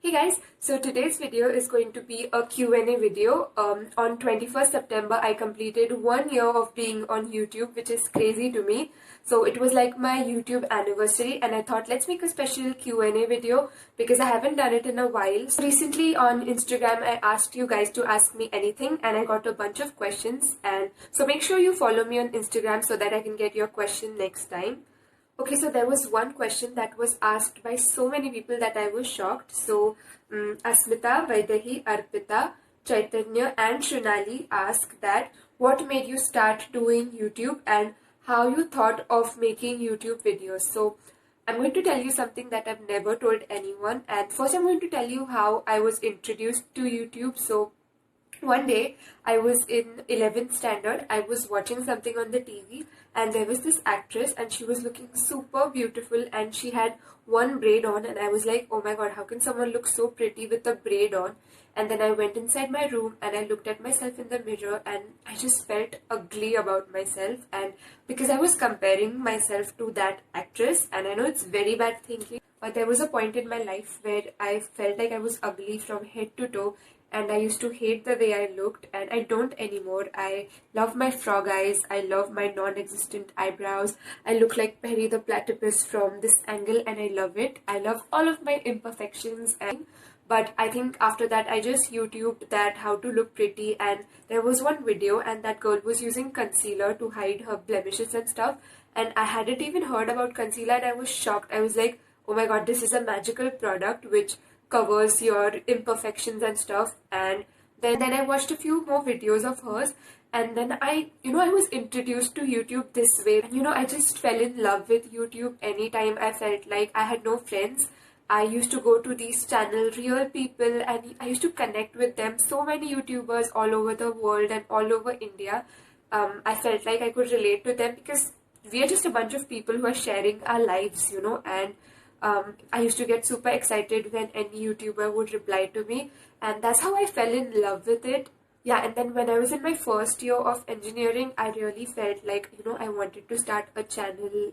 Hey guys, so today's video is going to be a Q&A video. On 21st September, I completed 1 year of being on YouTube, which is crazy to me. So it was like my YouTube anniversary and I thought let's make a special Q&A video because I haven't done it in a while. So recently on Instagram, I asked you guys to ask me anything and I got a bunch of questions. And so make sure you follow me on Instagram so that I can get your question next time. Okay, so there was one question that was asked by so many people that I was shocked. So, Asmita, Vaidehi, Arpita, Chaitanya, and Shunali asked that what made you start doing YouTube and how you thought of making YouTube videos. So, I'm going to tell you something that I've never told anyone. And first, I'm going to tell you how I was introduced to YouTube. So, one day, I was in 11th standard. I was watching something on the TV, and there was this actress, and she was looking super beautiful, and she had one braid on, and I was like, oh my god, how can someone look so pretty with a braid on? And then I went inside my room, and I looked at myself in the mirror, and I just felt ugly about myself, and because I was comparing myself to that actress, and I know it's very bad thinking, but there was a point in my life where I felt like I was ugly from head to toe, and I used to hate the way I looked, and I don't anymore. I love my frog eyes, I love my non-existent eyebrows, I look like Perry the Platypus from this angle and I love it. I love all of my imperfections, but I think after that I just YouTubed that how to look pretty, and there was one video and that girl was using concealer to hide her blemishes and stuff, and I hadn't even heard about concealer and I was shocked. I was like, oh my god, this is a magical product which covers your imperfections and stuff. And then I watched a few more videos of hers, and then I was introduced to YouTube this way, and I just fell in love with YouTube. Anytime I felt like I had no friends, I used to go to these channel Real People and I used to connect with them. So many YouTubers all over the world and all over India. I felt like I could relate to them because we are just a bunch of people who are sharing our lives, and I used to get super excited when any YouTuber would reply to me, and that's how I fell in love with it. Yeah, and then when I was in my first year of engineering, I really felt like, I wanted to start a channel,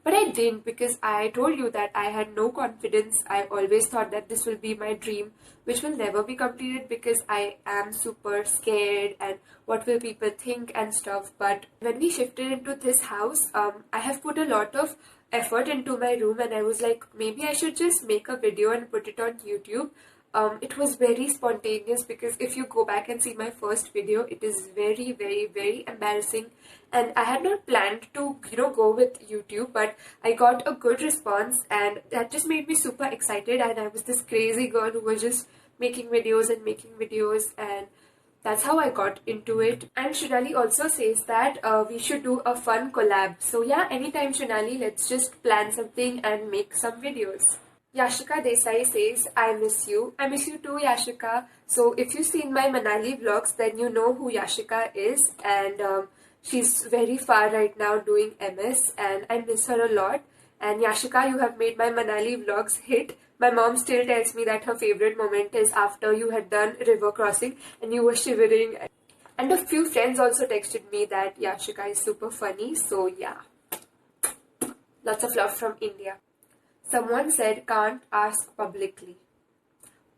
but I didn't because I told you that I had no confidence. I always thought that this will be my dream, which will never be completed because I am super scared and what will people think and stuff. But when we shifted into this house, I have put a lot of effort into my room, and I was like, maybe I should just make a video and put it on YouTube. It was very spontaneous because if you go back and see my first video, it is very, very, very embarrassing. And I had not planned to, go with YouTube, but I got a good response and that just made me super excited. And I was this crazy girl who was just making videos and making videos, and that's how I got into it. And Shunali also says that we should do a fun collab. So yeah, anytime Shunali, let's just plan something and make some videos. Yashika Desai says, I miss you. I miss you too, Yashika. So if you've seen my Manali vlogs, then you know who Yashika is. And she's very far right now doing MS, and I miss her a lot. And Yashika, you have made my Manali vlogs hit. My mom still tells me that her favorite moment is after you had done river crossing and you were shivering. And a few friends also texted me that Yashika is super funny. So yeah, lots of love from India. Someone said can't ask publicly.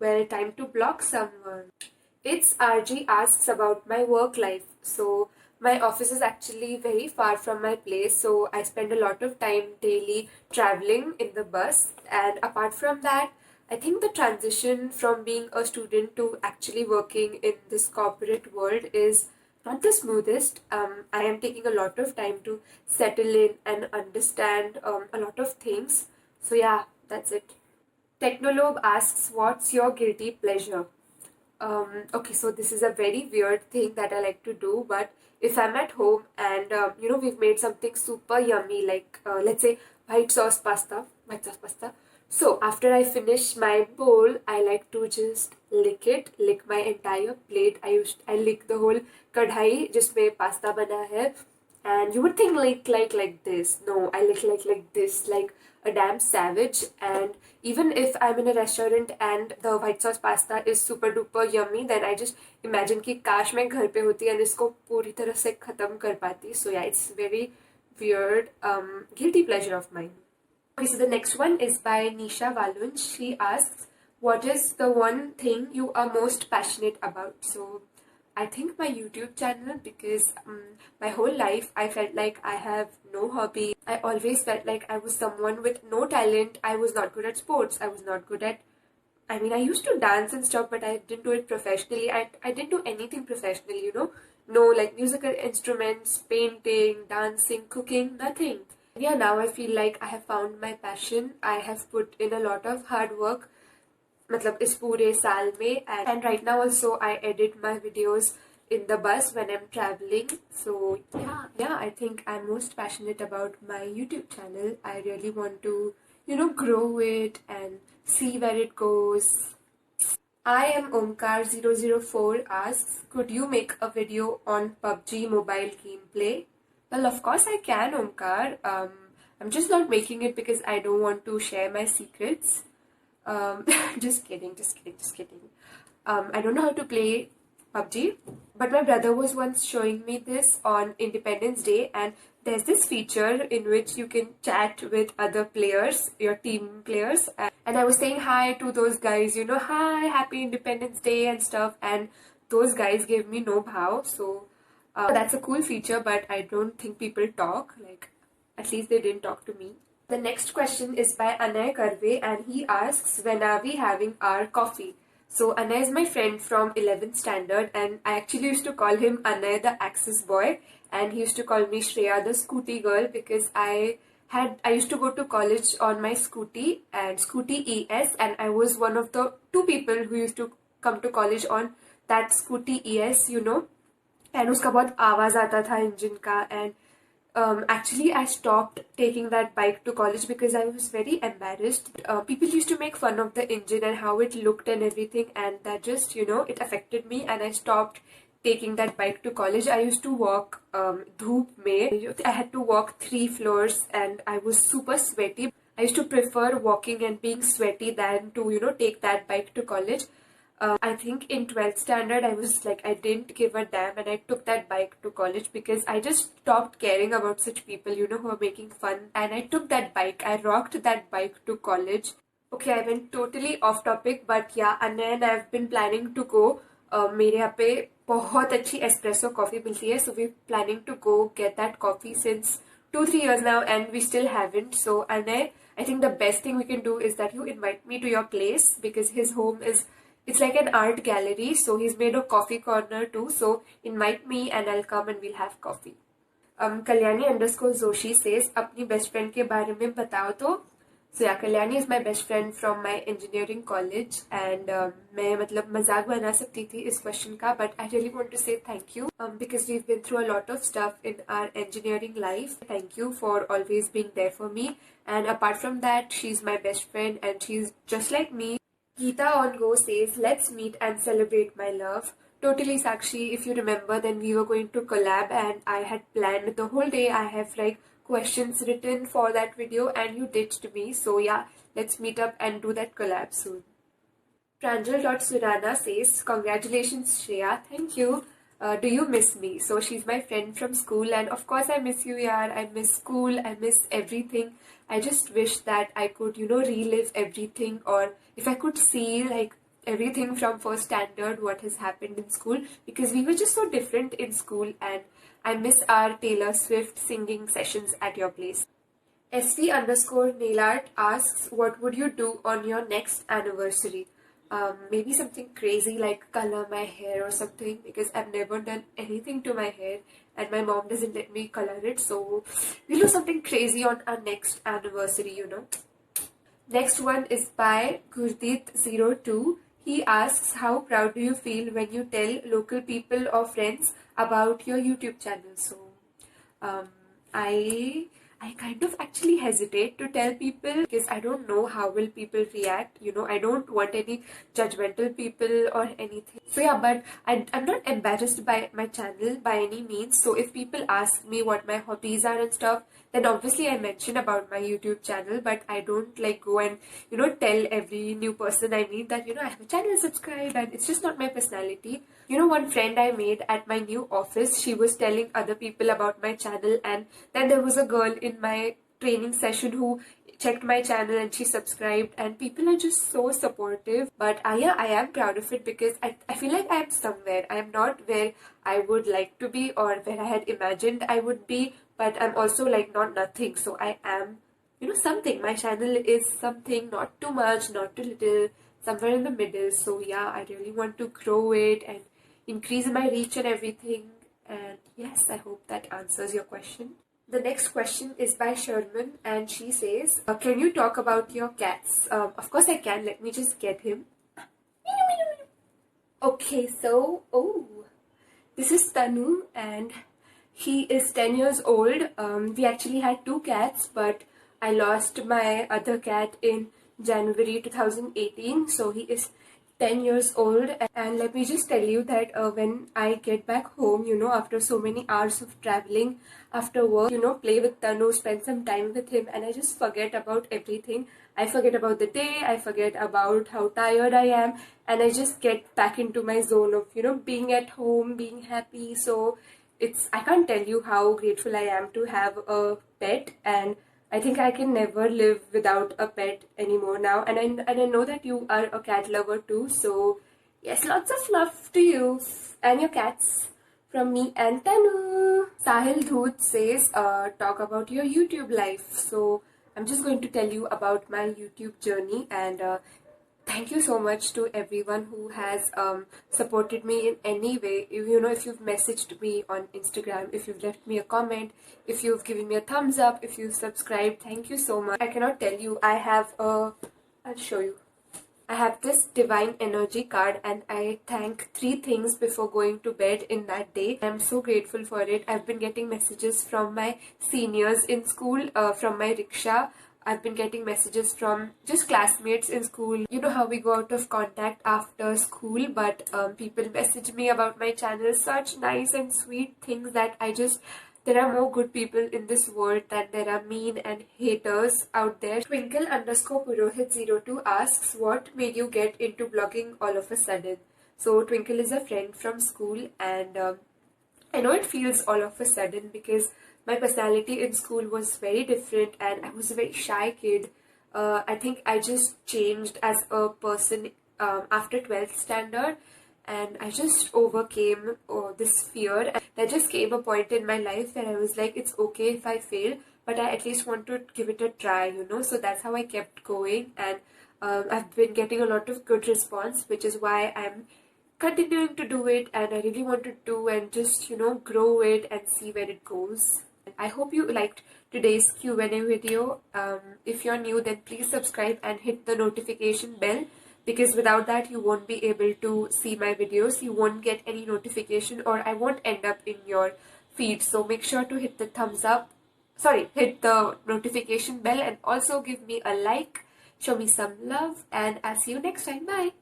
Well, time to block someone. It's RG asks about my work life. So my office is actually very far from my place, so I spend a lot of time daily traveling in the bus. And apart from that, I think the transition from being a student to actually working in this corporate world is not the smoothest. I am taking a lot of time to settle in and understand a lot of things. So yeah, that's it. Technolobe asks, what's your guilty pleasure? Okay, so this is a very weird thing that I like to do, but if I'm at home and we've made something super yummy, like let's say white sauce pasta. So after I finish my bowl, I like to just lick my entire plate. I lick the whole kadhai जिसमें pasta बना है, and you would think like this. No, I lick like this, like a damn savage. And even if I'm in a restaurant and the white sauce pasta is super duper yummy, then I just imagine कि काश मैं घर पे होती and इसको पूरी तरह से खत्म कर पाती. So yeah, it's very weird guilty pleasure of mine. Okay, so the next one is by Shreyavalunj. She asks, what is the one thing you are most passionate about? So I think my YouTube channel, because my whole life I felt like I have no hobby. I always felt like I was someone with no talent. I was not good at sports. I was not good at, I mean, I used to dance and stuff, but I didn't do it professionally. I didn't do anything professionally, No, like musical instruments, painting, dancing, cooking, nothing. Yeah, now I feel like I have found my passion. I have put in a lot of hard work मतलब इस पूरे साल में, and right now also I edit my videos in the bus when I'm traveling. So yeah, I think I'm most passionate about my YouTube channel. I really want to grow it and see where it goes. I am Omkar004 asks, could you make a video on PUBG mobile gameplay? Well, of course I can, Omkar. I'm just not making it because I don't want to share my secrets. Just kidding. I don't know how to play PUBG, but my brother was once showing me this on Independence Day, and there's this feature in which you can chat with other players, your team players, and I was saying hi to those guys, hi, happy Independence Day and stuff, and those guys gave me no bhav, so that's a cool feature, but I don't think people talk, like, at least they didn't talk to me. The next question is by Anay Karve, and he asks, when are we having our coffee? So Anay is my friend from 11th standard, and I actually used to call him Anay the Axis boy, and he used to call me Shreya the Scooty girl, because I used to go to college on my scooty, and Scooty ES, and I was one of the 2 people who used to come to college on that Scooty ES, and uska bahut आवाज आता था engine का, and actually I stopped taking that bike to college because I was very embarrassed. People used to make fun of the engine and how it looked and everything, and that just, it affected me, and I stopped taking that bike to college. I used to walk dhoop mein. I had to walk 3 floors and I was super sweaty. I used to prefer walking and being sweaty than to, take that bike to college. I think in 12th standard, I was like, I didn't give a damn, and I took that bike to college because I just stopped caring about such people, who are making fun. And I took that bike, I rocked that bike to college. Okay, I went totally off topic, but yeah, and then I've been planning to go. मेरे यहाँ पे बहुत अच्छी espresso coffee मिलती है, so we're planning to go get that coffee since 2-3 years now, and we still haven't. So, and I think the best thing we can do is that you invite me to your place, because his home is, it's like an art gallery, so he's made a coffee corner too. So invite me and I'll come and we'll have coffee. Kalyani_Zoshi says, अपनी best friend के बारे में बताओ तो. So yeah, Kalyani is my best friend from my engineering college, and मैं मतलब मजाक बना सकती थी इस question का, but I really want to say thank you because we've been through a lot of stuff in our engineering life. Thank you for always being there for me, and apart from that, she's my best friend and she's just like me. Geeta on Go says, let's meet and celebrate my love. Totally, Sakshi. If you remember, then we were going to collab, and I had planned the whole day. I have like questions written for that video, and you ditched me. So yeah, let's meet up and do that collab soon. Pranjal.Surana says, congratulations, Shreya. Thank you. Do you miss me? So she's my friend from school, and of course I miss you, yaar. I miss school. I miss everything. I just wish that I could, relive everything, or if I could see like everything from first standard, what has happened in school, because we were just so different in school, and I miss our Taylor Swift singing sessions at your place. SV_Nailart asks, what would you do on your next anniversary? Maybe something crazy like color my hair or something, because I've never done anything to my hair and my mom doesn't let me color it, so we'll do something crazy on our next anniversary, Next one is by Gurdeep02. He asks, how proud do you feel when you tell local people or friends about your YouTube channel? So I kind of actually hesitate to tell people because I don't know how will people react. I don't want any judgmental people or anything. So yeah, but I'm not embarrassed by my channel by any means. So if people ask me what my hobbies are and stuff, then obviously I mention about my YouTube channel, but I don't like go and, tell every new person I meet that, I have a channel, subscribe, and it's just not my personality. One friend I made at my new office, she was telling other people about my channel, and then there was a girl in my training session who checked my channel and she subscribed, and people are just so supportive. But yeah, I am proud of it because I feel like I am somewhere. I am not where I would like to be or where I had imagined I would be, but I'm also like not nothing. So I am, something. My channel is something, not too much, not too little, somewhere in the middle. So yeah, I really want to grow it and increase my reach and everything. And yes, I hope that answers your question. The next question is by Sherman, and she says, can you talk about your cats? Of course I can. Let me just get him. Okay, so, this is Tanu, and he is 10 years old. We actually had two cats, but I lost my other cat in January 2018, so he is 10 years old. And let me just tell you that when I get back home, after so many hours of traveling after work, play with Tanu, spend some time with him, and I just forget about everything. I forget about the day, I forget about how tired I am, and I just get back into my zone of, being at home, being happy. So I can't tell you how grateful I am to have a pet, and I think I can never live without a pet anymore now. And I know that you are a cat lover too. So yes, lots of love to you and your cats from me and Tanu. Sahil Dhoot says, talk about your YouTube life. So I'm just going to tell you about my YouTube journey, and thank you so much to everyone who has supported me in any way. If you've messaged me on Instagram, if you've left me a comment, if you've given me a thumbs up, if you've subscribed, thank you so much. I cannot tell you. I'll show you. I have this divine energy card, and I thank 3 things before going to bed in that day. I'm so grateful for it. I've been getting messages from my seniors in school, from my rickshaw. I've been getting messages from just classmates in school. You know how we go out of contact after school, but people message me about my channel. Such nice and sweet things that there are more good people in this world than there are mean and haters out there. Twinkle_Purohit02 asks, what made you get into blogging all of a sudden? So Twinkle is a friend from school, and I know it feels all of a sudden because my personality in school was very different and I was a very shy kid. I think I just changed as a person after 12th standard, and I just overcame this fear. And there just came a point in my life where I was like, it's okay if I fail, but I at least want to give it a try, So that's how I kept going, and I've been getting a lot of good response, which is why I'm continuing to do it, and I really want to do and just grow it and see where it goes. I hope you liked today's Q&A video. If you're new, then please subscribe and hit the notification bell, because without that you won't be able to see my videos. You won't get any notification, or I won't end up in your feed. So make sure to hit the hit the notification bell, and also give me a like, show me some love, and I'll see you next time. Bye.